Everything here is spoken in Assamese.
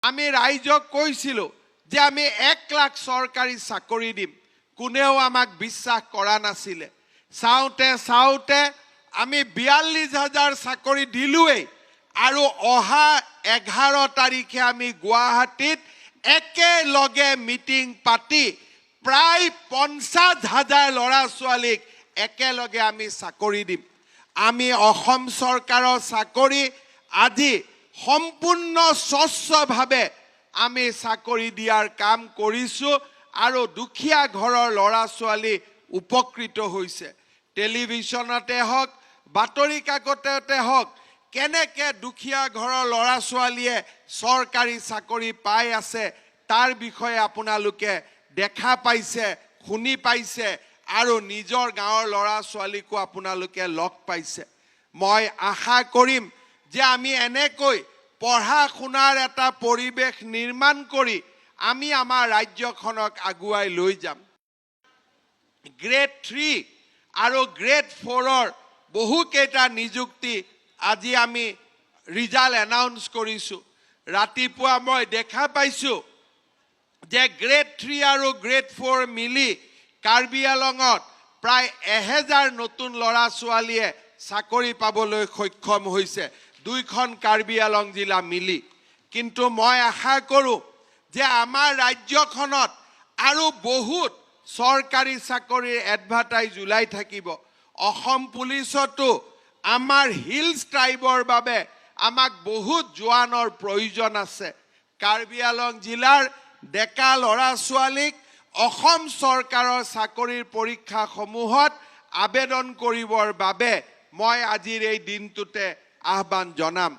আমি ৰাইজক কৈছিলোঁ যে আমি 1 লাখ চৰকাৰী চাকৰি দিম, কোনেও আমাক বিশ্বাস কৰা নাছিলে। চাওঁতে আমি 42,000 চাকৰি দিলোৱেই, আৰু অহা 11 তাৰিখে আমি গুৱাহাটীত একেলগে মিটিং পাতি প্ৰায় 50,000 ল'ৰা ছোৱালীক একেলগে আমি চাকৰি দিম। আমি অসম চৰকাৰৰ চাকৰি আজি সম্পূৰ্ণ স্বচ্ছভাৱে আমি চাকৰি দিয়াৰ কাম কৰিছোঁ, আৰু দুখীয়া ঘৰৰ ল'ৰা ছোৱালী উপকৃত হৈছে। টেলিভিশ্যনতে হওক, বাতৰি কাকততে হওক, কেনেকৈ দুখীয়া ঘৰৰ ল'ৰা ছোৱালীয়ে চৰকাৰী চাকৰি পাই আছে তাৰ বিষয়ে আপোনালোকে দেখা পাইছে, শুনি পাইছে, আৰু নিজৰ গাঁৱৰ ল'ৰা ছোৱালীকো আপোনালোকে লগ পাইছে। মই আশা কৰিম যে আমি এনেকৈ পঢ়া শুনাৰ এটা পৰিৱেশ নিৰ্মাণ কৰি আমি আমাৰ ৰাজ্যখনক আগুৱাই লৈ যাম। গ্ৰেড 3 আৰু গ্ৰেড 4ৰ বহুকেইটা নিযুক্তি আজি আমি ৰিজাল্ট এনাউন্স কৰিছোঁ। ৰাতিপুৱা মই দেখা পাইছোঁ যে গ্ৰেড 3 আৰু গ্ৰেড 4 মিলি কাৰ্বি আংলঙত প্ৰায় 1000 নতুন ল'ৰা ছোৱালীয়ে চাকৰি পাবলৈ সক্ষম হৈছে, 2খন কাৰ্বি আংলং জিলা মিলি। কিন্তু মই আশা কৰোঁ যে আমাৰ ৰাজ্যখনত আৰু বহুত চৰকাৰী চাকৰিৰ এডভাৰটাইজ ওলাই থাকিব। অসম পুলিচতো আমাৰ হিলছ ট্ৰাইবৰ বাবে আমাক বহুত জোৱানৰ প্ৰয়োজন আছে। কাৰ্বি আংলং জিলাৰ ডেকা ল'ৰা ছোৱালীক অসম চৰকাৰৰ চাকৰিৰ পৰীক্ষাসমূহত আবেদন কৰিবৰ বাবে মই আজিৰ এই দিনটোতে আহ্বান জনাম।